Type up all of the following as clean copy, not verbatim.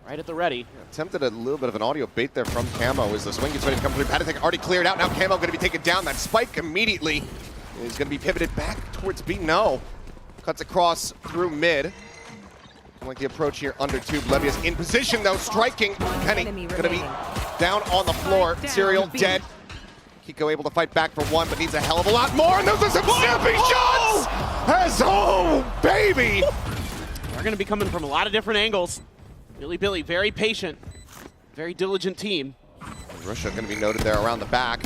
right at the ready. Yeah, attempted a little bit of an audio bait there from Camo as the swing gets ready to come through. Patek already cleared out. Now Camo going to be taken down. That spike immediately is going to be pivoted back towards B. No. Cuts across through mid. I like the approach here under tube. Levius in position though, striking. Penny going to be down on the floor. Serial dead. Kiko able to fight back for one, but needs a hell of a lot more. And those are some snappy shots! As baby! They're going to be coming from a lot of different angles. Bilibili, very patient, very diligent team. Russia going to be noted there around the back.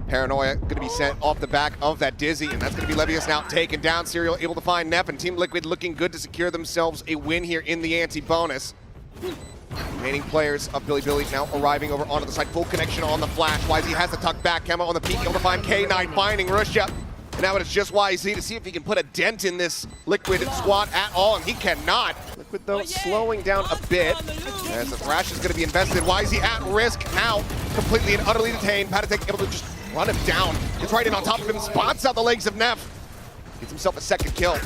Paranoia going to be sent off the back of that Dizzy, and that's going to be Levius now taken down. Serial able to find Neff, and Team Liquid looking good to secure themselves a win here in the anti-bonus. Remaining players of Bilibili now arriving over onto the side. Full connection on the flash. YZ has to tuck back. Camo on the peak, able to find K9, finding Russia. And now it's just YZ to see if he can put a dent in this Liquid squad at all, and he cannot. Liquid, though, slowing down a bit as the Thrash is going to be invested. YZ at risk now, completely and utterly detained. Patek able to just run him down. Gets right in on top of him, spots out the legs of Neff. Gets himself a second kill.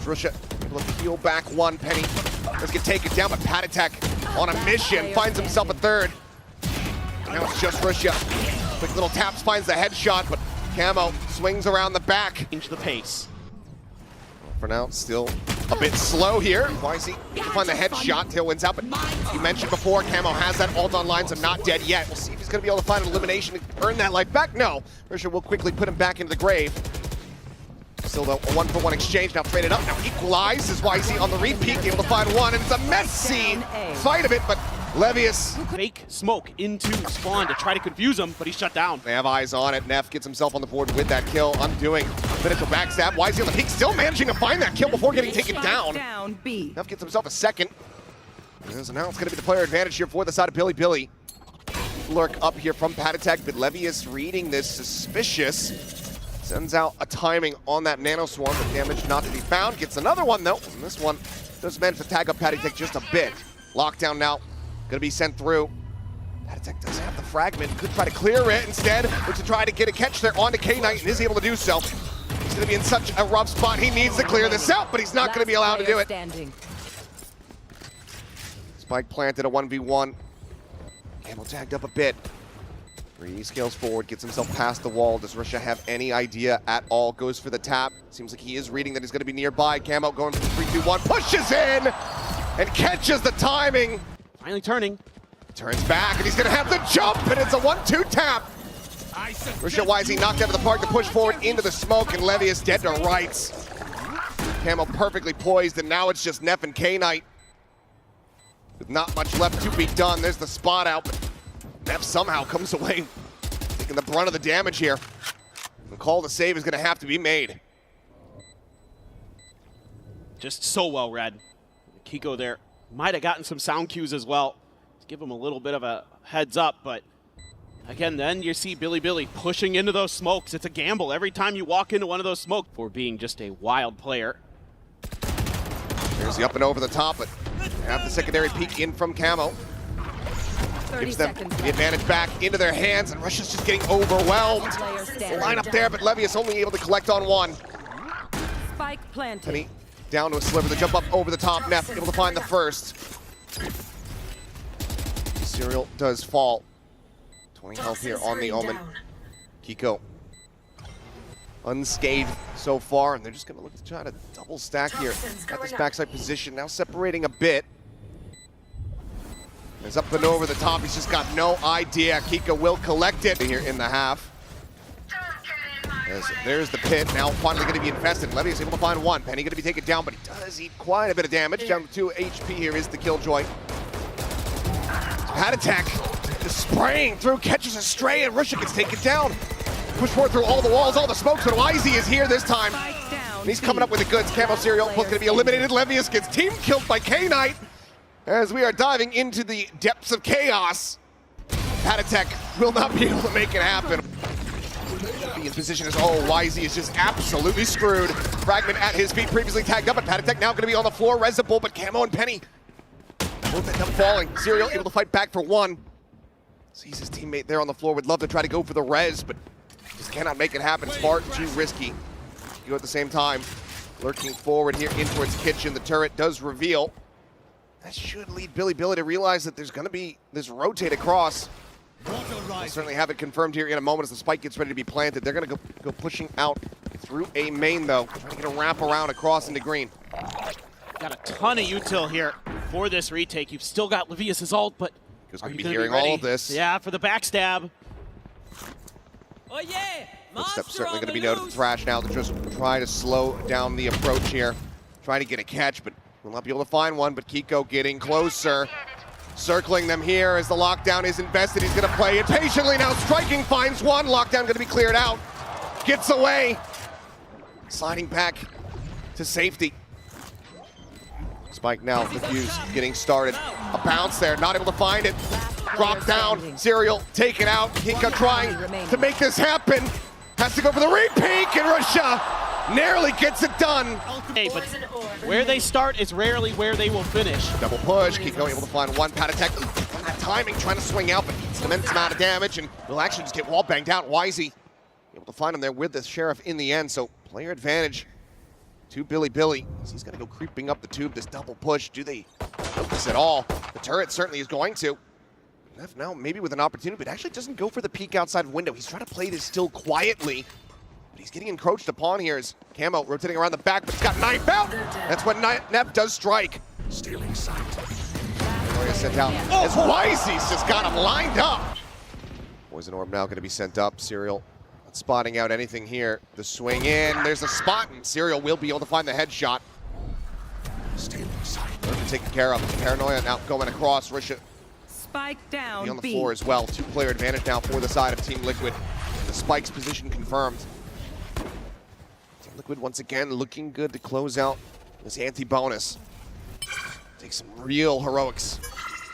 Russia able to peel back one. Penny does get taken down, but Patek on a mission finds himself a third. Now it's just Russia. Quick little taps, finds the headshot, but Camo swings around the back. Change the pace. For now, still a bit slow here. YZ can find the headshot. Tailwind's out, but you mentioned before, Camo has that ult online, so not dead yet. We'll see if he's going to be able to find an elimination to earn that life back. No, Russia will quickly put him back into the grave. Still though, a 1-for-1 exchange, now traded up, now equalized as YZ on the repeat, able to find one, and it's a messy fight of it, but Levius. Fake smoke into spawn to try to confuse him, but he's shut down. They have eyes on it. Neff gets himself on the board with that kill, undoing Pinnacle backstab. YZ on the peak, still managing to find that kill before getting taken down. Neff gets himself a second. So now it's going to be the player advantage here for the side of Bilibili. Lurk up here from Patek, but Levius reading this suspicious. Sends out a timing on that Nano Swarm, but damage not to be found. Gets another one though, and this one does manage to tag up Patek just a bit. Lockdown now, gonna be sent through. Patek does have the fragment, could try to clear it instead, but to try to get a catch there onto K9, and is able to do so. He's gonna be in such a rough spot, he needs to clear this out, but he's not gonna be allowed to do it. Spike planted, a 1v1. Camo tagged up a bit. He scales forward, gets himself past the wall. Does Russia have any idea at all? Goes for the tap. Seems like he is reading that he's going to be nearby. Camo going for the 3-2-1, pushes in and catches the timing. Finally turning. Turns back and he's going to have to jump, and it's a 1-2 tap. Russia YZ knocked out of the park to push forward into the smoke, and Levius dead to rights. Camo perfectly poised, and now it's just Neff and K-Knight. With not much left to be done. There's the spot out. Neff somehow comes away taking the brunt of the damage here. The call to save is going to have to be made. Just so well read. Kiko there might have gotten some sound cues as well to give him a little bit of a heads up, but again, then you see Bilibili pushing into those smokes. It's a gamble every time you walk into one of those smokes for being just a wild player. There's the up and over the top, but have the secondary peek in from Camo. Gives them the advantage back into their hands, and Russia's just getting overwhelmed. The line up there, but Levius only able to collect on one. Spike planted. Penny down to a sliver, the jump up over the top. Neff able to find the first. Serial does fall. 20 health here on the Omen. Kiko unscathed so far, and they're just going to look to try to double stack here at this backside position. Now separating a bit. Is up and over the top. He's just got no idea. Kiko will collect it here in the half. There's the pit. Now finally going to be infested. Levius able to find one. Penny going to be taken down, but he does eat quite a bit of damage. Down to 2 HP here is the Killjoy. Patek just spraying through, catches a stray, and Russia gets taken down. Push forward through all the walls, all the smokes, but YZ is here this time. And he's coming up with the goods. Camo Serial both going to be eliminated. Levius gets team killed by K-Knight. As we are diving into the depths of chaos, Patek will not be able to make it happen. In position as YZ is just absolutely screwed. Fragment at his feet, previously tagged up, and Patek now going to be on the floor. Resible, but Camo and Penny both end up falling. Serial able to fight back for one. Sees his teammate there on the floor. Would love to try to go for the res, but just cannot make it happen. It's far too risky. You at the same time, lurking forward here in towards kitchen. The turret does reveal. That should lead Bilibili to realize that there's going to be this rotate across. We'll certainly have it confirmed here in a moment as the spike gets ready to be planted. They're going to go pushing out through a main, though. Trying to get a wrap around across into green. Got a ton of util here for this retake. You've still got Levius' ult, but Because are we'll you be gonna hearing ready? all of this. Yeah, for the backstab. Oh yeah! Footsteps certainly going to be noted. Thrash now to just try to slow down the approach here. Trying to get a catch, but will not be able to find one. But Kiko getting closer. Circling them here as the lockdown is invested. He's going to play it patiently now. Striking, finds one. Lockdown going to be cleared out. Gets away. Sliding back to safety. Spike now, Diffuse getting started. A bounce there, not able to find it. Drop down, Serial taken out. Kiko trying to make this happen. Has to go for the repeat, and Russia narrowly gets it done. Hey, but where they start is rarely where they will finish. Double push, Kiko able to find one. Patatek, that timing, trying to swing out, but it's an immense amount of damage, and will actually just get wall banged out. Wisey able to find him there with the Sheriff in the end, so player advantage to Bilibili. He's going to go creeping up the tube, this double push. Do they focus at all? The turret certainly is going to. Neff now maybe with an opportunity, but actually doesn't go for the peek outside window. He's trying to play this still quietly, but he's getting encroached upon here as Camo rotating around the back, but he's got knife out. That's what Neff does strike. Stealing sight. Sent out as Wisey's just got him lined up. Poison Orb now going to be sent up. Serial not spotting out anything here. The swing in, there's a spot, and Serial will be able to find the headshot. Stealing sight. Taken care of. Paranoia now going across. Risha Spike down. on the floor as well. Two-player advantage now for the side of Team Liquid. The Spike's position confirmed. Team Liquid once again looking good to close out this anti-bonus. Take some real heroics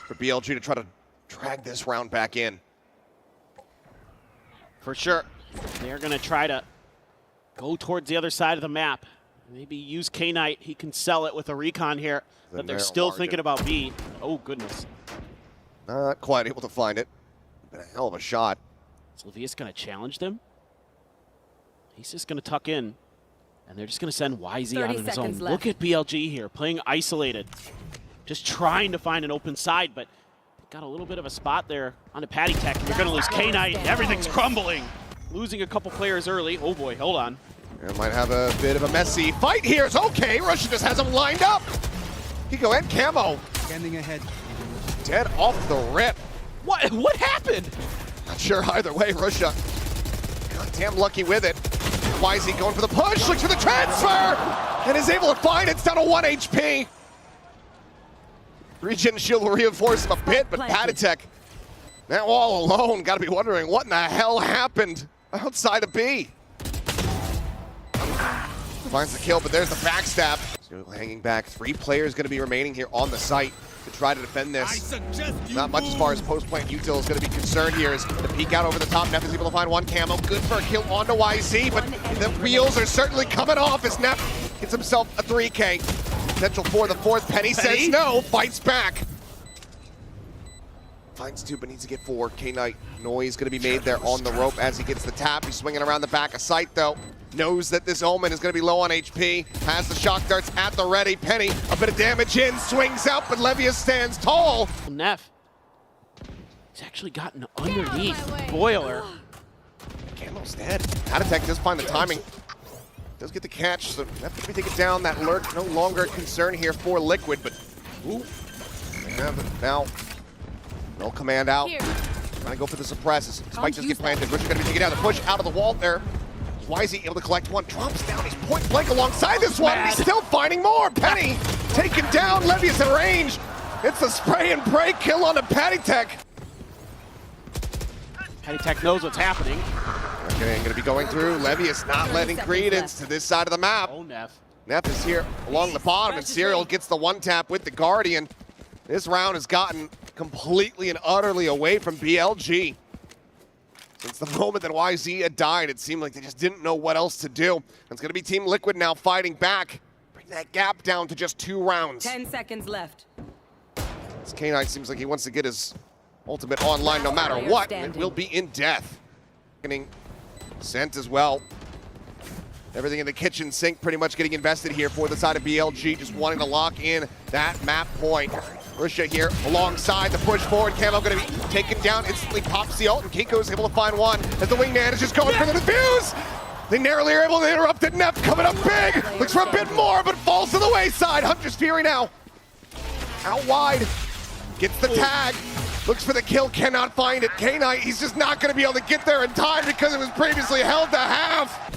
for BLG to try to drag this round back in. For sure. They're going to try to go towards the other side of the map. Maybe use K-Knight. He can sell it with a recon here. But they're still thinking about B. Oh, goodness. Not quite able to find it. Been a hell of a shot. Is Levius going to challenge them? He's just going to tuck in. And they're just going to send Wisey out on his own. Look at BLG here, playing isolated. Just trying to find an open side, but got a little bit of a spot there on the Patty Tech. You're going to lose K-Knight. Everything's crumbling. Losing a couple players early. Oh, boy, hold on. It might have a bit of a messy fight here. It's okay. Russia just has him lined up. Kiko and Camo. Standing ahead. Dead off the rip. What happened? Not sure either way. Russia goddamn lucky with it. Wisey going for the push, looks for the transfer, and is able to find it. It's down to 1 HP. Regen shield will reinforce him a bit, but Patatek now all alone. Got to be wondering what in the hell happened outside of B. Finds the kill, but there's the backstab. Still hanging back. 3 players going to be remaining here on the site to try to defend this. Not much as far as post-plant util is going to be concerned here as the peek out over the top. Neff is able to find one Camo. Good for a kill onto YZ, but the wheels are certainly coming off as Neff gets himself a 3K. Potential for the 4th. Penny says no, fights back. Finds 2, but needs to get 4. K-Knight noise going to be made there on the rope as he gets the tap. He's swinging around the back of sight, though. Knows that this Omen is going to be low on HP. Has the shock darts at the ready. Penny, a bit of damage in, swings out, but Levius stands tall. Neff. He's actually gotten underneath Boiler. Camo's dead. Patatek does find the timing. Does get the catch, so Neff can take it down. That lurk no longer a concern here for Liquid, but ooh. They have it now. No command out. Trying to go for the suppresses. Spike just gets planted. Richard gonna be taking down the push out of the wall there. Wisey able to collect one, drops down, he's point blank alongside this one, he's still finding more. Penny taken down, Levius in range. It's a spray and pray kill on a Patty Tech. Patty Tech knows what's happening. Okay, gonna be going through. Levius not letting credence to this side of the map. Oh, Neff. Neff is here along the bottom, and Serial gets the one tap with the Guardian. This round has gotten completely and utterly away from BLG. Since the moment that YZ had died, it seemed like they just didn't know what else to do. It's going to be Team Liquid now fighting back. Bring that gap down to just 2 rounds. 10 seconds left. This K-Knight seems like he wants to get his ultimate online no matter what. It will be in death. Getting sent as well. Everything in the kitchen sink pretty much getting invested here for the side of BLG, just wanting to lock in that map point. Russia here alongside the push forward. Camo going to be taken down, instantly pops the ult, and Kiko is able to find one as the wingman is just going for the defuse. They narrowly are able to interrupt it. Neff coming up big, looks for a bit more, but falls to the wayside. Hunter's Fury now out wide, gets the tag, looks for the kill, cannot find it. K-Knight, he's just not going to be able to get there in time because it was previously held to half.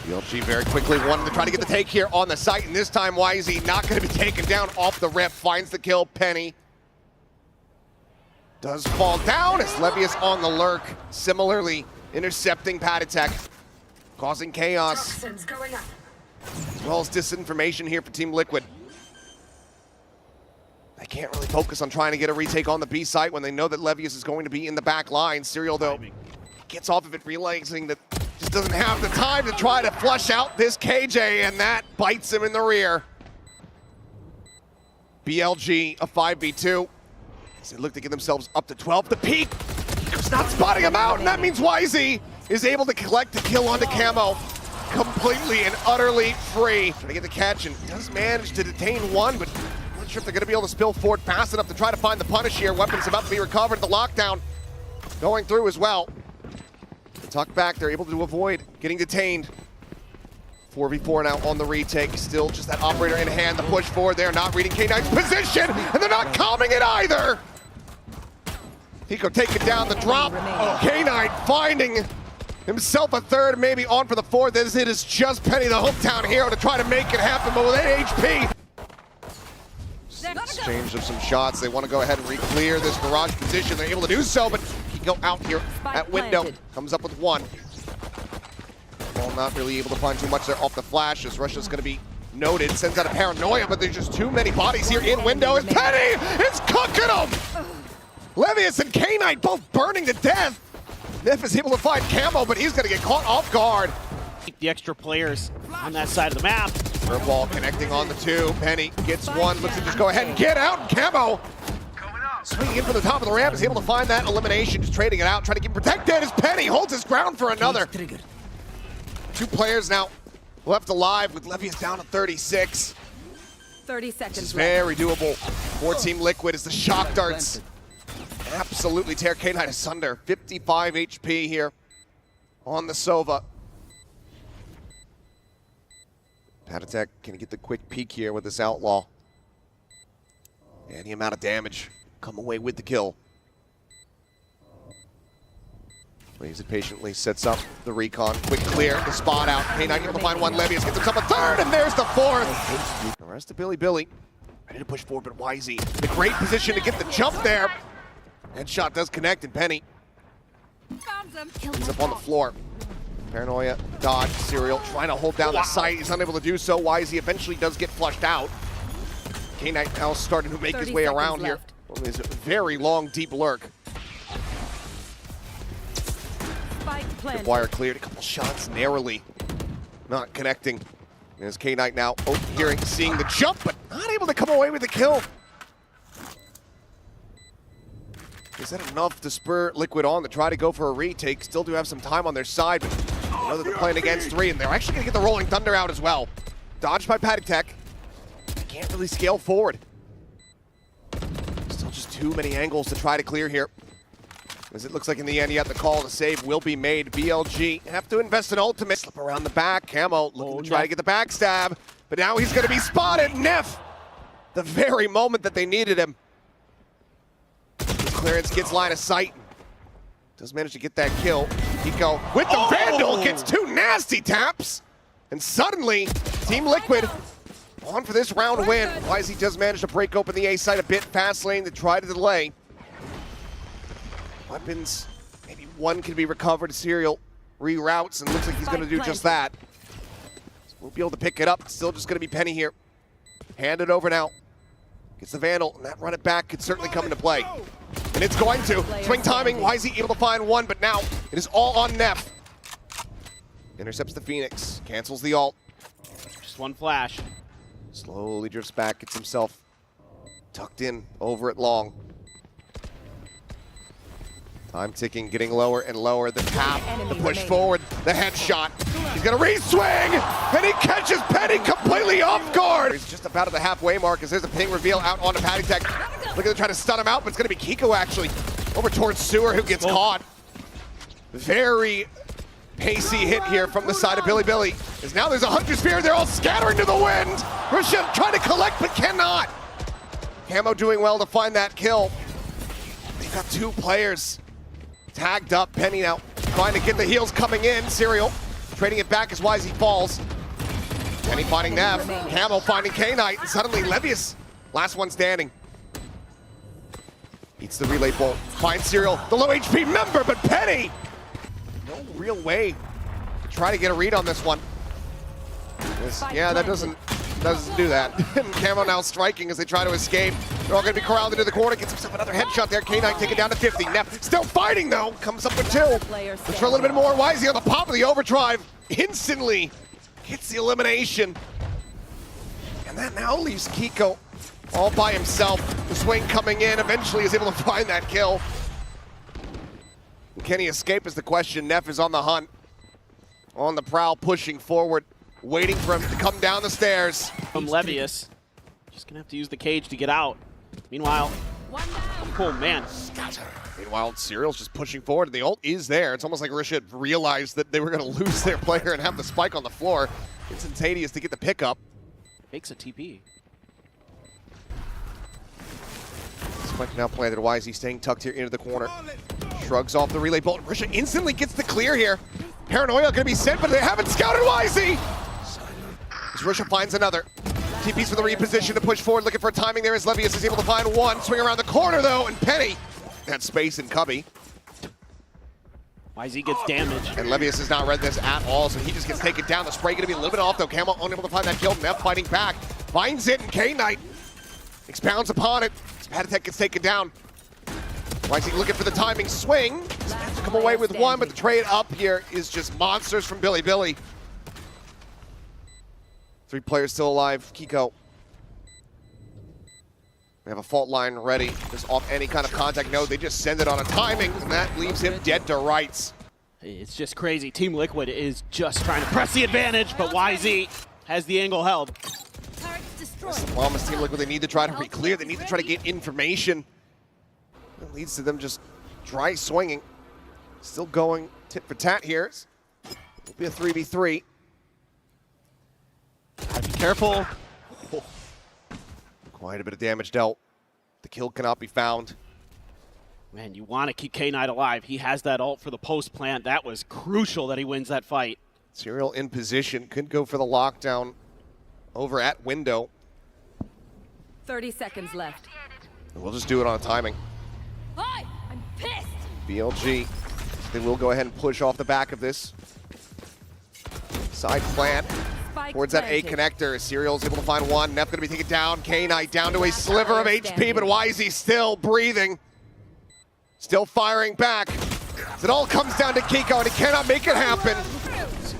BLG very quickly wanted to try to get the take here on the site, and this time YZ not going to be taken down off the rip, finds the kill. Penny does fall down as Levius on the lurk, similarly intercepting Patatek, causing chaos, as well as disinformation here for Team Liquid. They can't really focus on trying to get a retake on the B site when they know that Levius is going to be in the back line. Serial, though, gets off of it, realizing that just doesn't have the time to try to flush out this KJ, and that bites him in the rear. BLG, a 5v2. As they look to get themselves up to 12. The peak, Kiko's not spotting him out, and that means YZ is able to collect the kill onto Camo. Completely and utterly free. Trying to get the catch, and does manage to detain one, but I'm not sure if they're going to be able to spill forward fast enough to try to find the punish here. Weapons about to be recovered. The lockdown going through as well. Tuck back, they're able to avoid getting detained. 4v4 now on the retake. Still just that operator in hand. The push forward there, not reading K-Knight's position, and they're not calming it either. Hiko taking down the drop. K-Knight finding himself a third, maybe on for the fourth. As it is just Penny, the hometown hero, to try to make it happen, but with 8 HP. Exchange of some shots. They want to go ahead and re-clear this barrage position. They're able to do so, but Kiko out here at window. Comes up with one. Well, not really able to find too much there off the flash, as Russia's going to be noted. Sends out a paranoia, but there's just too many bodies here in window. As Penny is cooking them! Levius and K-Knight both burning to death. Neff is able to find Camo, but he's going to get caught off guard. Keep the extra players on that side of the map. Curveball connecting on the two. Penny gets one, looks to just go ahead and get out. Camo swinging in from the top of the ramp is able to find that elimination, just trading it out, trying to keep protected as Penny holds his ground for another. 2 players now left alive with Levius down at 36. 30 seconds This is left. very doable for Team Liquid as the shock darts absolutely tear K-Knight asunder. 55 HP here on the Sova. Patatek can get the quick peek here with this Outlaw. Any amount of damage come away with the kill. Plays it patiently, sets up the recon. Quick clear, the spot out. K-Knight able to find one. Levius gets himself a third, and there's the fourth. The rest of Bilibili ready to push forward, but YZ in a great position to get the jump there. Headshot does connect, and Penny he's up on the floor. Paranoia, dodge, Serial trying to hold down the site. He's unable to do so. YZ eventually does get flushed out. K-Knight now starting to make his way around here on his very long, deep lurk. The wire cleared, a couple shots narrowly, not connecting. There's K-Knight now hearing, seeing the jump, but not able to come away with the kill. Is that enough to spur Liquid on to try to go for a retake? Still do have some time on their side, but I know that they're playing against 3, and they're actually going to get the Rolling Thunder out as well. Dodged by Patatek. Can't really scale forward. Still just too many angles to try to clear here. As it looks like in the end, yet the call to save will be made. BLG have to invest in ultimate. Slip around the back. Camo looking to try to get the backstab, but now he's going to be spotted. Neff, the very moment that they needed him. Clearance gets line of sight. Does manage to get that kill. Hiko with the Vandal gets 2 nasty taps. And suddenly, Team Liquid on for this round win. YZ does manage to break open the A site a bit. Fast lane to try to delay. Weapons, maybe one can be recovered. Serial reroutes and looks like he's going to do just that. So we'll be able to pick it up. Still just going to be Penny here. Hand it over now. Gets the Vandal, and that run it back could certainly come into play. And it's going to. Swing timing, YZ able to find one, but now it is all on Neff. Intercepts the Phoenix, cancels the ult. Just one flash. Slowly drifts back, gets himself tucked in over at long. Time ticking, getting lower and lower. The tap, the push forward, the headshot. He's gonna re-swing, and he catches Penny completely off guard. He's just about at the halfway mark as there's a ping reveal out onto Patty Tech. Look at them trying to stun him out, but it's gonna be Kiko actually over towards Sewer who gets caught. Very pacey hit here from the side of Bilibili. As now there's a Hunter Spear, they're all scattering to the wind. Rashid trying to collect but cannot. Camo doing well to find that kill. They've got two players tagged up. Penny now trying to get the heals coming in. Serial trading it back as YZ falls. Penny finding Nev. Camo finding K-Knight. And suddenly Levius, last one standing. Eats the relay bolt. Finds Serial, the low HP member, but Penny! No real way to try to get a read on this one. Yeah, that doesn't do that. Camo now striking as they try to escape. They're all going to be corralled into the corner. Gets himself another headshot there. K-Knight taken down to 50. Neff still fighting though. Comes up with two. Looks for a little bit more. YZ on the pop of the overdrive. Instantly gets the elimination. And that now leaves Kiko all by himself. The swing coming in. Eventually is able to find that kill. Can he escape is the question. Neff is on the hunt. On the prowl, pushing forward. Waiting for him to come down the stairs. From Levius. Just gonna have to use the cage to get out. Meanwhile, oh man. Meanwhile, Serial's just pushing forward, and the ult is there. It's almost like Rashid realized that they were gonna lose their player and have the spike on the floor. Instantaneous to get the pickup. Makes a TP. Spike now planted. YZ staying tucked here into the corner. Shrugs off the relay bolt. Rashid instantly gets the clear here. Paranoia gonna be sent, but they haven't scouted YZ. As Russia finds another. TP's for the reposition to push forward, looking for timing there as Levius is able to find one. Swing around the corner though, and Penny had space in Cubby. YZ gets damaged. And Levius has not read this at all, so he just gets taken down. The spray gonna be a little bit off though. Camo unable to find that kill. Neff fighting back. Finds it, and K-Knight expounds upon it. Spatatech gets taken down. YZ looking for the timing swing. Has to come away with one, but the trade up here is just monsters from Bilibili. Three players still alive. Kiko. We have a fault line ready. Just off any kind of contact node. They just send it on a timing, and that leaves him dead to rights. It's just crazy. Team Liquid is just trying to press the advantage, but YZ has the angle held. That's the problem is Team Liquid. They need to try to re-clear. They need to try to get information. It leads to them just dry swinging. Still going tit for tat here. It'll be a 3v3. Gotta be careful. Oh. Quite a bit of damage dealt. The kill cannot be found. Man, you want to keep K-Knight alive. He has that ult for the post plant. That was crucial that he wins that fight. Serial in position. Could go for the lockdown over at window. 30 seconds left. We'll just do it on a timing. Hi, I'm pissed. BLG. They will go ahead and push off the back of this. Side plant. Towards that A connector. Serial's able to find one. Neff gonna be taken down. K-Knight down to a sliver of HP, but YZ still breathing. Still firing back. It all comes down to Kiko, and he cannot make it happen.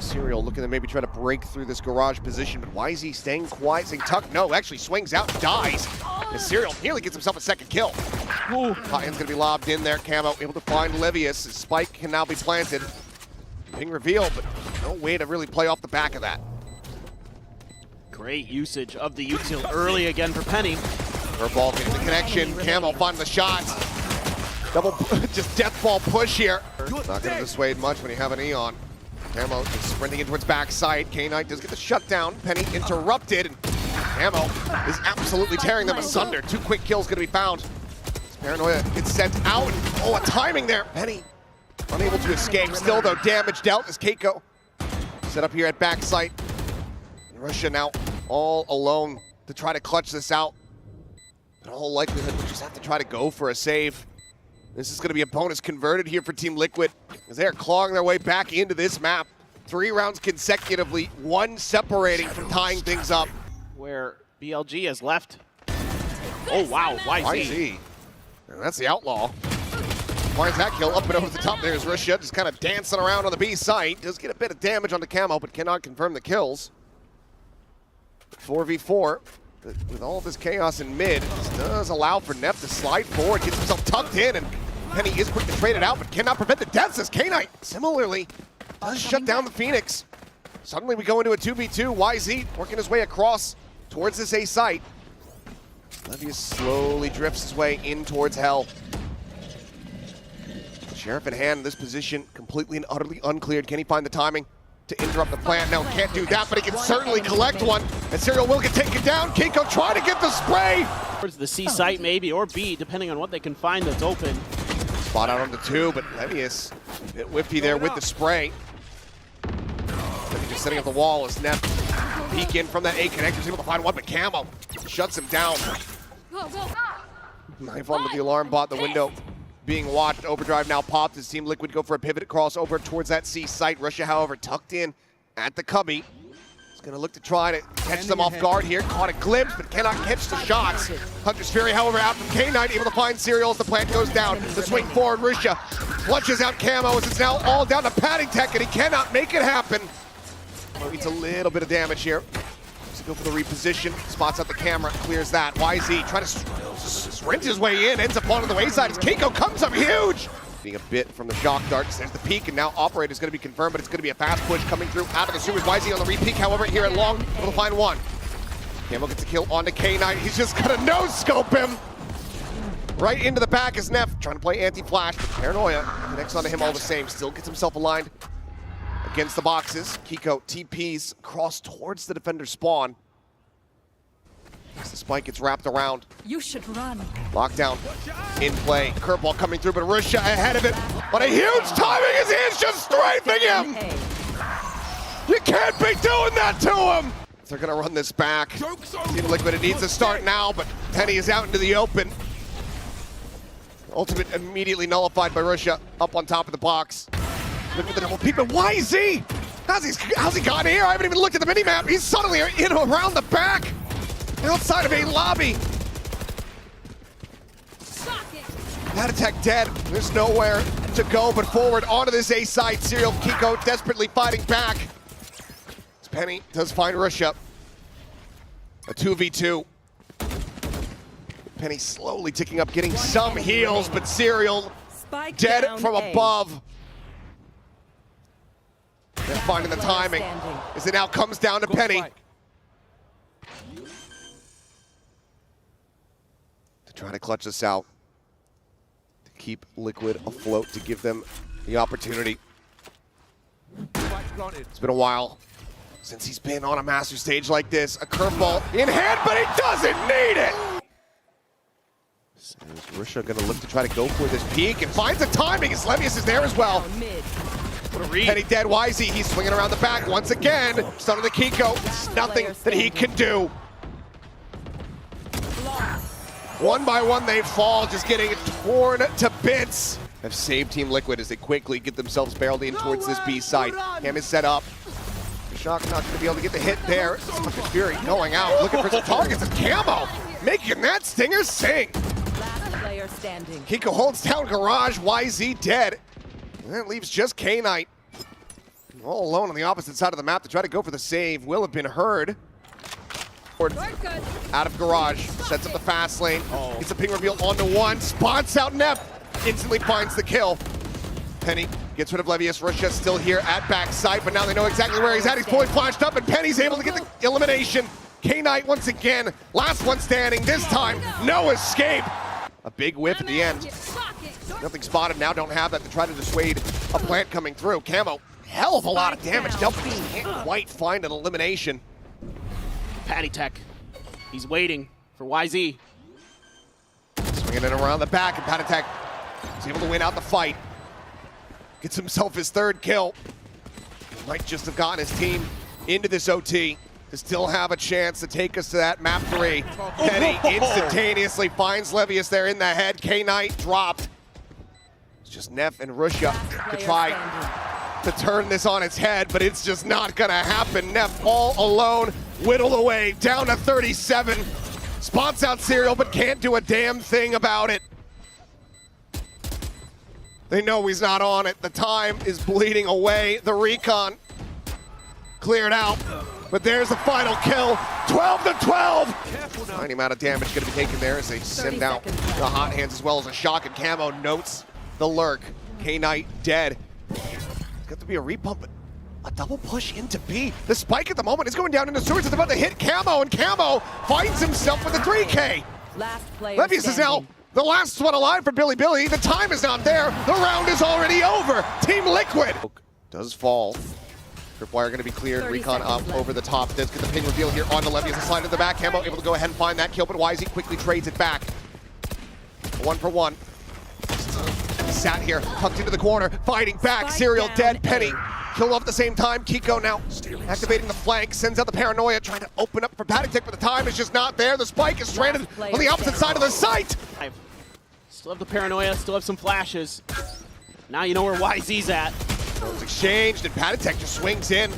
Serial looking to maybe try to break through this garage position, but YZ staying quiet, saying tuck. No, actually swings out and dies. And Serial nearly gets himself a second kill. Cotton's gonna be lobbed in there. Camo able to find Levius. His spike can now be planted. Being revealed, but no way to really play off the back of that. Great usage of the util early again for Penny. Curveball getting the connection. Camo finding the shots. Double, just death ball push here. Not gonna dissuade much when you have an Eon. Camo just sprinting in towards backside. K-Knight does get the shutdown. Penny interrupted, and Camo is absolutely tearing them asunder. 2 quick kills gonna be found. Paranoia gets sent out. Oh, a timing there. Penny unable to escape. Still though, damage dealt as Keiko set up here at backside. Russia now all alone to try to clutch this out. In all likelihood, we just have to try to go for a save. This is going to be a bonus converted here for Team Liquid as they are clawing their way back into this map. 3 rounds consecutively, 1 separating from tying things up. Where BLG has left. Oh wow, YZ. And that's the outlaw. Finds that kill up and over the top. There's Russia just kind of dancing around on the B site. Does get a bit of damage on the Camo, but cannot confirm the kills. 4v4, with all of this chaos in mid, this does allow for Neff to slide forward, gets himself tucked in, and Penny is quick to trade it out, but cannot prevent the deaths as K-Knight similarly does shut down the Phoenix. Suddenly we go into a 2v2. YZ working his way across towards this A site. Levius slowly drifts his way in towards Hell. Sheriff in hand in this position, completely and utterly uncleared. Can he find the timing to interrupt the plant? No, can't do that, but he can certainly collect one. And Serial will get taken down. Kiko trying to get the spray. Towards the C site maybe, or B, depending on what they can find that's open. Spot out on the 2, but Levius a bit whiffy there with the spray. Just setting up the wall as Neff peek in from that A connector. He's able to find one, but Camo shuts him down. Knife onto the alarm bot, the window being watched. Overdrive now popped as Team Liquid go for a pivot across over towards that C site. Russia, however, tucked in at the cubby. He's going to look to try to catch them off guard here. Caught a glimpse, but cannot catch the shots. Hunter's Fury, however, out from K-Knight, able to find Serial as the plant goes down. The swing forward, Russia clutches out Camo as it's now all down to Paddingtech, and he cannot make it happen. Needs a little bit of damage here. Let's go for the reposition. Spots out the camera, clears that. YZ trying to sprint his way in, ends up on the wayside as Kiko comes up huge. Being a bit from the shock darts. There's the peak, and now operator is going to be confirmed, but it's going to be a fast push coming through out of the sewers. YZ on the re-peak, however, here at long, able to find one. Camo gets a kill onto K-Knight. He's just going to no-scope him. Right into the back is Neff, trying to play anti-flash, but Paranoia connects onto him all the same. Still gets himself aligned against the boxes. Kiko TPs across towards the defender spawn. As the spike gets wrapped around. You should run. Lockdown in play. Curveball coming through, but Russia ahead of it. But a huge timing as he is just strafing him! You can't be doing that to him! They're gonna run this back. Team Liquid, it needs to start now, but Penny is out into the open. Ultimate immediately nullified by Russia up on top of the box. Look for the double peek, but YZ! How's he gotten here? I haven't even looked at the minimap. He's suddenly in around the back, outside of a lobby. That attack dead. There's nowhere to go but forward onto this A side. Serial Kiko desperately fighting back. As Penny does find Russia. A 2v2. Penny slowly ticking up, getting some heals, but Serial dead from above. They're finding the timing as it now comes down to Penny. To try to clutch this out. To keep Liquid afloat, to give them the opportunity. It's been a while since he's been on a master stage like this. A curveball in hand, but he doesn't need it! Is Russia gonna look to try to go for this peak and finds the timing as Levius is there as well. What a read. Penny dead, YZ, he's swinging around the back once again. Stun on the Kiko, it's nothing that he can do. One by one they fall, just getting torn to bits. Have saved Team Liquid as they quickly get themselves barreled in towards this B site. Cam is set up. Shock not gonna be able to get the hit there. Hunter's Fury going out, looking for some targets, and Camo making that stinger sing. Standing. Kiko holds down Garage, YZ dead. And that leaves just K-Knight all alone on the opposite side of the map to try to go for the save. Will have been heard. Out of Garage, sets up the fast lane. Gets a ping reveal onto one, spots out Neff, instantly finds the kill. Penny gets rid of Levius. Russia still here at backside, but now they know exactly where he's at. He's fully flashed up, and Penny's able to get the elimination. K-Knight once again, last one standing. This time, no escape. A big whiff at the end. Nothing spotted now, don't have that to try to dissuade a plant coming through. Camo, hell of a lot of damage dealt, but can't quite find an elimination. Paddingtech, he's waiting for YZ. Swinging it around the back, and Paddingtech is able to win out the fight. Gets himself his third kill. Might just have gotten his team into this OT to still have a chance to take us to that map 3. Penny instantaneously finds Levius there in the head. K-Knight dropped. It's just Neff and Russia to try to turn this on its head, but it's just not gonna happen. Neff all alone, whittled away, down to 37. Spots out Serial, but can't do a damn thing about it. They know he's not on it. The time is bleeding away. The recon cleared out. But there's the final kill, 12 to 12. Tiny amount of damage going to be taken there as they send out the hot hands as well as a shock, and Camo notes the lurk. K-Knight dead. It's got to be a repump, but a double push into B. The spike at the moment is going down into sewers. It's about to hit Camo, and Camo finds himself with a 3K. Last player Levius is now standing. the last one alive for Bilibili. The time is not there. The round is already over. Team Liquid does fall. Tripwire going to be cleared. 30 Recon up seconds left. over the top. Does get the ping reveal here on the Levius. A slide to the back. Camo able to go ahead and find that kill, but Wisey quickly trades it back. 1 for 1. Sat here, tucked into the corner, fighting back. Spike Serial down dead. A. Penny killed off at the same time. Kiko now activating the flank, sends out the paranoia, trying to open up for Patek, but the time is just not there. The spike is stranded on the opposite side of the site. Still have the paranoia, still have some flashes. Now you know where YZ's at. It's exchanged, and Patek just swings in.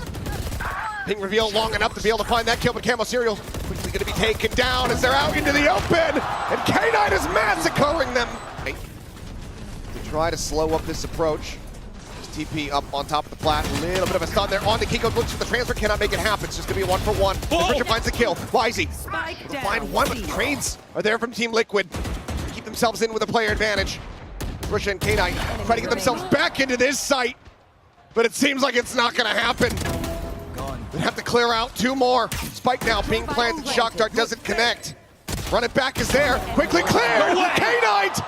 Ping reveal long enough to be able to find that kill, but Camo Serial quickly going to be taken down as they're out into the open, and K-Knight is massacring them. To try to slow up this approach. Just TP up on top of the plat, a little bit of a stun there on the Kiko, looks for the transfer, cannot make it happen. It's just going to be a 1 for 1. Richard finds the kill. Wisey Spike down. find one, but trades are there from Team Liquid. Keep themselves in with a player advantage. Russia and K-Knight try to get themselves back into this site, but it seems like it's not going to happen. They have to clear out 2 more. Spike now being planted. Shock Dart doesn't connect. Run it back is there. Quickly cleared. K-Knight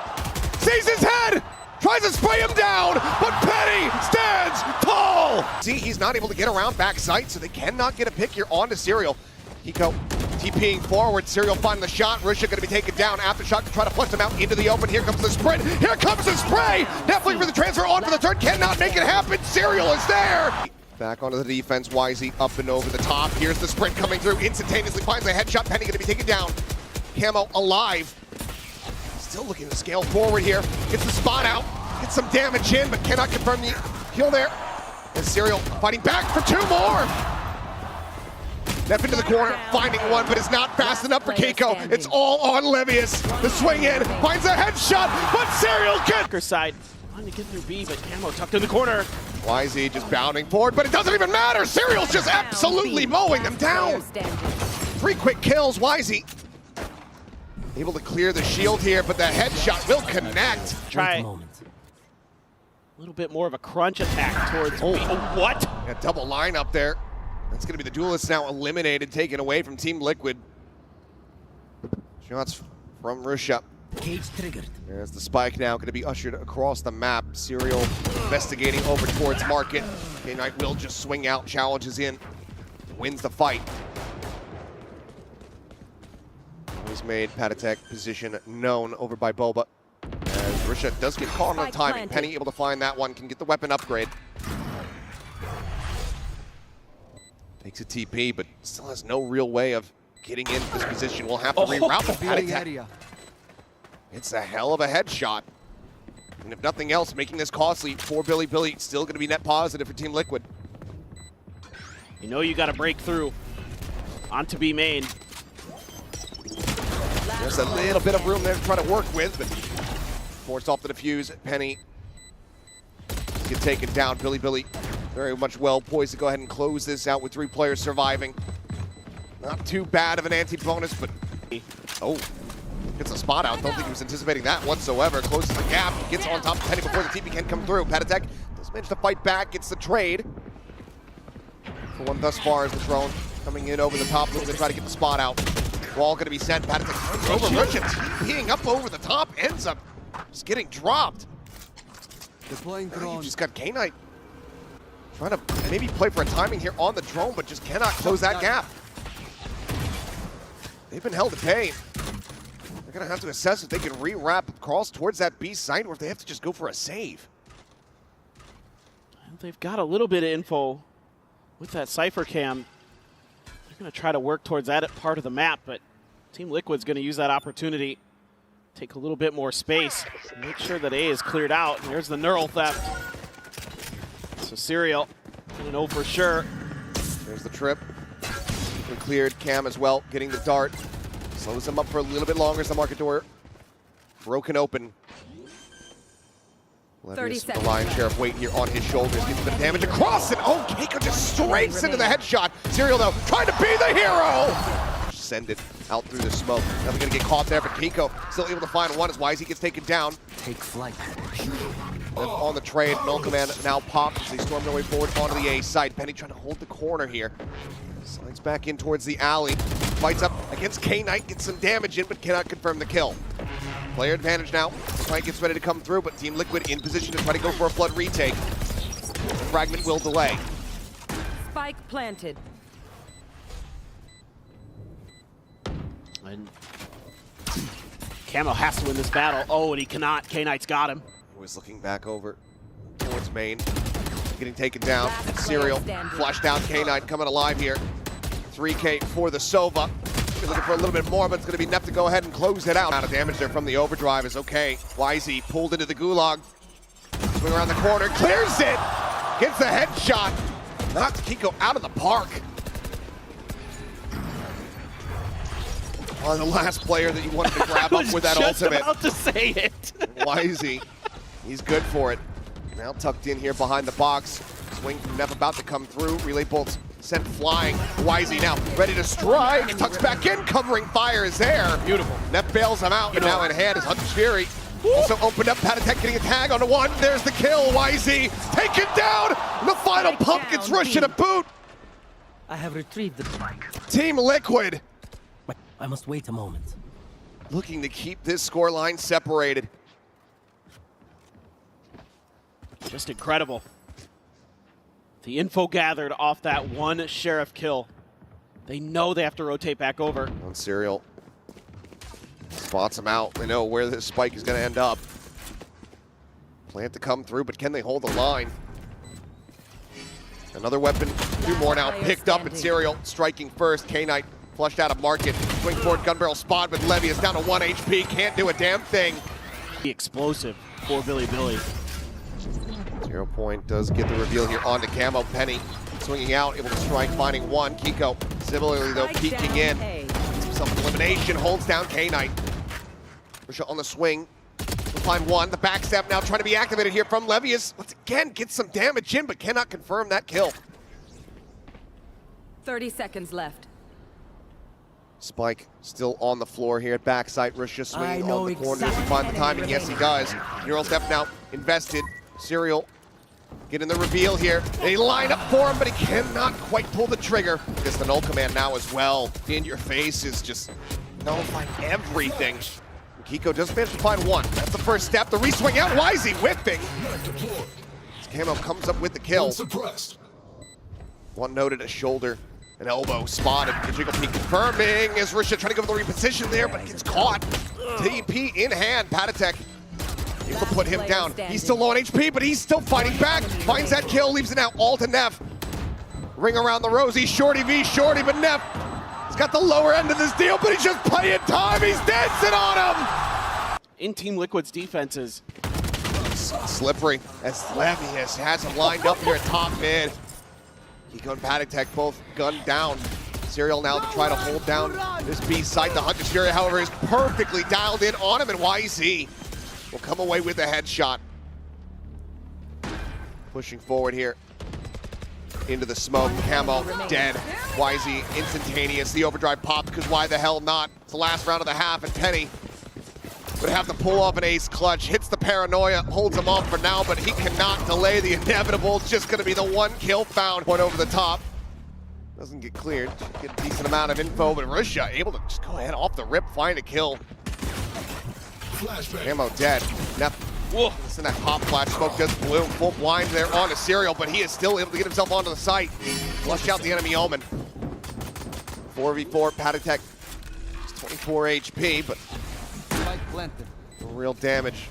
sees his head. Tries to spray him down, but Penny stands tall. See, he's not able to get around back sight, so they cannot get a pick here onto Serial. Hiko TPing forward. Serial finding the shot. Russia going to be taken down. Aftershock to try to flush him out into the open. Here comes the sprint. Here comes the spray. Definitely for the transfer on for the third. Cannot make it happen. Serial is there. Back onto the defense. Wisey up and over the top. Here's the sprint coming through. Instantaneously finds a headshot. Penny going to be taken down. Camo alive. Still looking to scale forward here. Gets the spot out. Gets some damage in, but cannot confirm the kill there. And Serial fighting back for 2 more. Neff into the corner, finding one, but it's not fast enough for Kiko. It's all on Levius. The swing in, finds a headshot, but Serial gets... Side, trying to get through B, but Camo tucked in the corner. YZ just bounding forward, but it doesn't even matter. Serial's just absolutely mowing them down. 3 quick kills, YZ. Able to clear the shield here, but the headshot will connect. Try a little bit more of a crunch attack towards B. Oh, what? A double line up there. That's going to be the duelists now eliminated, taken away from Team Liquid. Shots from Russia. Cage triggered. There's the spike now, going to be ushered across the map. Serial investigating over towards Market. K-Knight will just swing out, challenges in, wins the fight. He's made Patek position known over by Boba. As Russia does get caught on the timing. Penny able to find that one, can get the weapon upgrade. Takes a TP, but still has no real way of getting into this position. We'll have to reroute the Patek. It's a hell of a headshot. And if nothing else, making this costly for Bilibili, still going to be net positive for Team Liquid. You know you got to break through onto B main. There's a little bit of room there to try to work with, but forced off the defuse. Penny get taken down. Bilibili very much well poised to go ahead and close this out with 3 players surviving. Not too bad of an anti-bonus, but oh, gets a spot out. Don't think he was anticipating that whatsoever. Closes the gap, gets on top of Penny before the TP can come through. Patek does manage to fight back, gets the trade. For one thus far is the drone coming in over the top, looking to try to get the spot out. Wall going to be sent. Patek over Richard, TPing up over the top, ends up just getting dropped. Deploying drone. You just got K-Knight trying to maybe play for a timing here on the drone, but just cannot close that gap. They've been held to pay. They're going to have to assess if they can re-wrap across towards that B site or if they have to just go for a save. They've got a little bit of info with that Cypher cam. They're going to try to work towards that part of the map, but Team Liquid's going to use that opportunity, take a little bit more space, make sure that A is cleared out. And there's the neural theft. So Serial going to know for sure. There's the trip. And cleared. Cam as well, getting the dart. Slows him up for a little bit longer as the market door broken open. 30 The seconds lion's share of weight here on his shoulders. Gets a bit of damage across it. Oh, Keiko just straights into the headshot. Serial, though, trying to be the hero. Send it out through the smoke. Never gonna get caught there, but Kiko still able to find one as YZ gets taken down. Take flight. On the trade, Milkman now popped as they storm their way forward onto the A side. Penny trying to hold the corner here. Slides back in towards the alley. Fights up against K-Knight, gets some damage in, but cannot confirm the kill. Player advantage now. The fight gets ready to come through, but Team Liquid in position to try to go for a flood retake. The fragment will delay. Spike planted. And Camo has to win this battle. Oh, and he cannot. K-Knight's got him. He was looking back over towards main. Getting taken down. Last Serial player standing. flash down. K-Knight coming alive here. 3K for the Sova. He's looking for a little bit more, but it's going to be enough to go ahead and close it out. Amount of damage there from the overdrive is okay. YZ pulled into the gulag. Swing around the corner, clears it! Gets a headshot. Knocks Kiko out of the park. On the last player that you wanted to grab up with that ultimate. I was just about to say it. YZ, he's good for it. Now tucked in here behind the box. Swing from Neff about to come through. Relay bolts sent flying. YZ now ready to strike. Tucks back in, covering fire is there. Beautiful. Neff bails him out, and now in hand is Hunter's Fury. Also opened up, Patatek getting a tag on the one. There's the kill. YZ taken down. And the final Strike pump down, gets rushed in a boot. I have retrieved the spike. Team Liquid But I must wait a moment. looking to keep this scoreline separated. Just incredible. The info gathered off that one Sheriff kill. They know they have to rotate back over. On Serial. Spots him out. They know where this spike is going to end up. Plant to come through, but can they hold the line? Another weapon. Two more now picked up, and Serial striking first. K-Knight flushed out of market. Swing forward, gun barrel spot, but Levy is down to 1 HP. Can't do a damn thing. The explosive for Bilibili. 0 point does get the reveal here onto Camo. Penny swinging out, able to strike, finding one. Kiko similarly though Strike peeking down in. A. Self-elimination, holds down K-Knight. Risha on the swing. We'll find one. The backstab now trying to be activated here from Levius. Once again, gets some damage in, but cannot confirm that kill. 30 seconds left. Spike still on the floor here at backside. Risha swinging I know on the corner. Does he exactly. find the timing? Yes, he does. Neural step now invested. Serial getting the reveal here. They line up for him, but he cannot quite pull the trigger. Just the null command now as well. In your face is just nullifying everything. Kiko does manage to find one. That's the first step. The re-swing out. YZ whipping. Camo comes up with the kill. One noted a shoulder, an elbow spotted. The jiggle peek confirming as Risha trying to go for the reposition there, but gets caught. TP in hand. Patatek able to put him down. He's still low on HP, but he's still fighting back. Finds that kill, leaves it out all to Neff. Ring around the rosy. Shorty v Shorty, but Neff has got the lower end of this deal, but he's just playing time. He's dancing on him. In Team Liquid's defenses, Slippery as Levius has him lined up here at top mid. Kiko and Patatek both gunned down. Serial now to try to hold down this B side. The Hunter's Fury, however, is perfectly dialed in on him, and YZ will come away with a headshot. Pushing forward here into the smoke. Camo dead. YZ instantaneous. The overdrive popped because why the hell not? It's the last round of the half, and Penny would have to pull off an ace clutch. Hits the paranoia, holds him off for now, but he cannot delay the inevitable. It's just going to be the one kill found. One over the top. Doesn't get cleared. Get a decent amount of info, but Risha able to just go ahead off the rip, find a kill. Camo dead. Listen, that pop flash smoke does bloom. Full blind there on a Serial, but he is still able to get himself onto the site. Flush out the enemy Omen. 4v4, Patatek. Just 24 HP, but Spike planted. no real damage.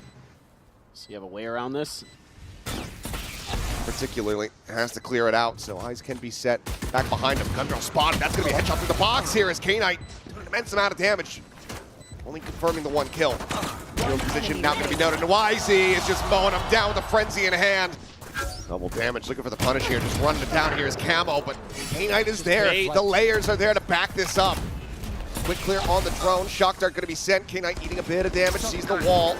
so you have a way around this. Particularly, has to clear it out, so eyes can be set back behind him. Gundro spotted. That's going to be a headshot through the box here as K-Knight doing an immense amount of damage. Only confirming the one kill. Real position now going to be noted. And YZ is just mowing him down with a frenzy in hand. Double damage, looking for the punish here. Just running it down here is Camo, but K-Knight is there. The layers are there to back this up. Quick clear on the drone. Shock dart going to be sent. K-Knight eating a bit of damage, sees the wall.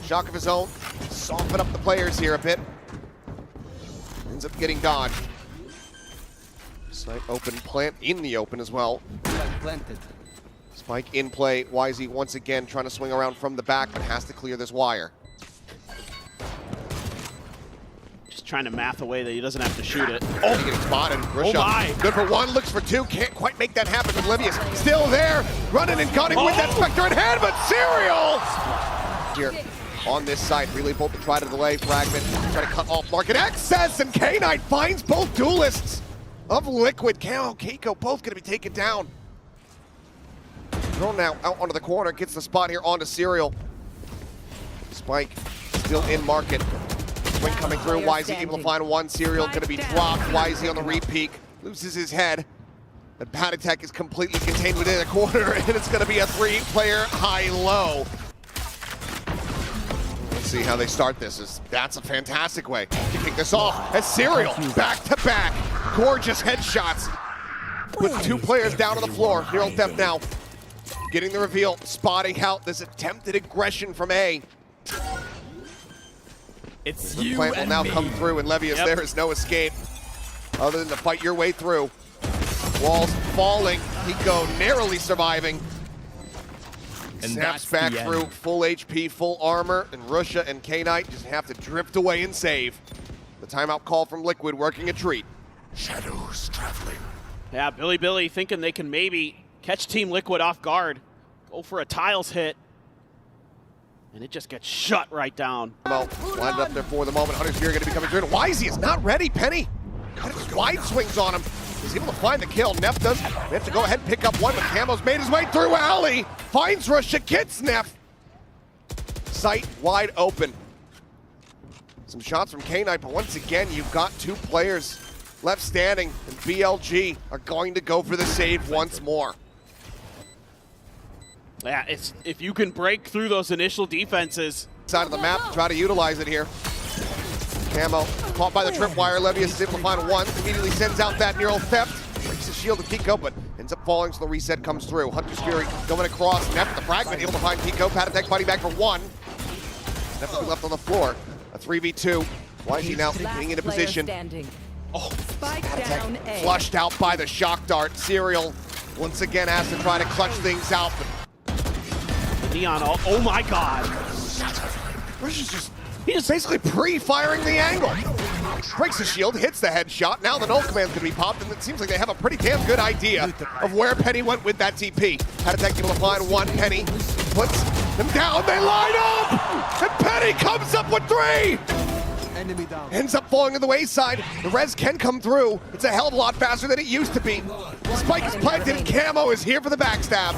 Shock of his own. Soften up the players here a bit. Ends up getting dodged. Snipe open, plant in the open as well. Spike planted. Spike in play. YZ once again trying to swing around from the back, but has to clear this wire. Just trying to math away that he doesn't have to shoot it. Oh, getting spotted. Russia. Oh my. Good for one, looks for two. Can't quite make that happen. But Livius still there, running and gunning with that Spectre in hand, but Serial! Here on this side, Relay Bolt to try to delay. Fragment, try to cut off market access, and K9 finds both duelists of Liquid. Camo, Keiko, both gonna be taken down. Thrown now out onto the corner, gets the spot here onto Serial. Spike still in market. Swing coming through, YZ able to find one. Serial gonna be dropped. YZ on the repeat, loses his head. But Patatek is completely contained within a corner, and it's gonna be a 3-player high-low. Let's see how they start this. That's a fantastic way to kick this off. As Serial, back-to-back, gorgeous headshots. With 2 players down on the floor. Neural Theft now getting the reveal, spotting out this attempted aggression from A. It's The you plant will and now me. come through, and Levius, there is no escape other than to fight your way through. Walls falling, Pico narrowly surviving. And Snaps that's back the end. through, full HP, full armor, and Russia and K-Knight just have to drift away and save. The timeout call from Liquid working a treat. Shadows traveling. Yeah, Bilibili thinking they can maybe catch Team Liquid off guard. Go for a tiles hit. And it just gets shut right down. Lined up there for the moment. Hunter's Fury going to be coming through. YZ is not ready. Penny wide swings on him. He's able to find the kill. Neff does. They have to go ahead and pick up one, but Camo's made his way through alley. Finds Russia, gets Neff. Sight wide open. Some shots from K9, but once again, you've got 2 players left standing, and BLG are going to go for the save once more. Yeah, if you can break through those initial defenses. Side of the map, try to utilize it here. Camo caught by the tripwire. Levius is able to find one. Immediately sends out that Neural Theft. Breaks the shield of Kiko, but ends up falling, so the reset comes through. Hunter's Fury going across. Neff with the fragment, able to find Kiko. Patatek fighting back for one. Neff will be left on the floor. A 3v2. YZ now getting into position. Oh, Spike down A. Flushed out by the shock dart. Serial once again has to try to clutch things out. The Neon, oh my god. Russia's just basically pre-firing the angle. Breaks the shield, hits the headshot. Now the null command's gonna be popped, and it seems like they have a pretty damn good idea of where Penny went with that TP. Patatek able to find one. Penny puts them down. They line up, and Penny comes up with 3. Enemy down. Ends up falling to the wayside. The res can come through. It's a hell of a lot faster than it used to be. Spike is planted, and Camo is here for the backstab.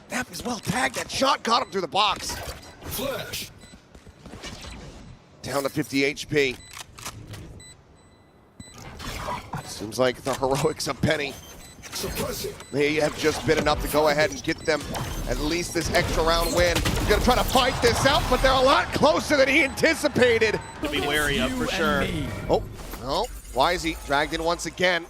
Neff is well tagged. That shot got him through the box. Flash. Down to 50 HP. Seems like the heroics of Penny Suppressing. may have just been enough to go ahead and get them at least this extra round win. He's gonna try to fight this out, but they're a lot closer than he anticipated. To be wary of for sure. Oh, no. YZ dragged in once again.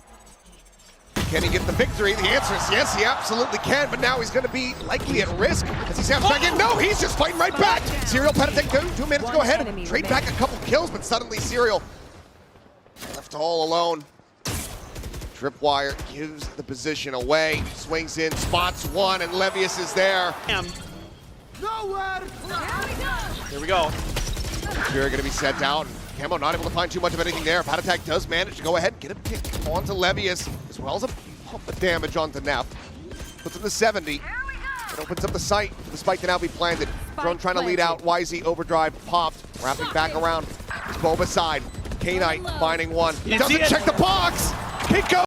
Can he get the victory? The answer is yes, he absolutely can, but now he's going to be likely at risk as he snaps back in. No, he's just fighting right back. Serial, Patatek, 2 minutes, go ahead and trade back a couple kills, but suddenly Serial left all alone. Tripwire gives the position away, swings in, spots one, and Levius is there. Damn. Nowhere. Here we go. Fury going to be set down. Camo not able to find too much of anything there. Patatek does manage to go ahead and get a pick onto Levius, as well as a pump of damage onto Neff. Puts him to 70. It opens up the sight. The spike can now be planted. Drone trying to lead out. YZ overdrive popped. Wrapping back around. Boba side. K-Knight finding one. You Doesn't see it? check the box. Kiko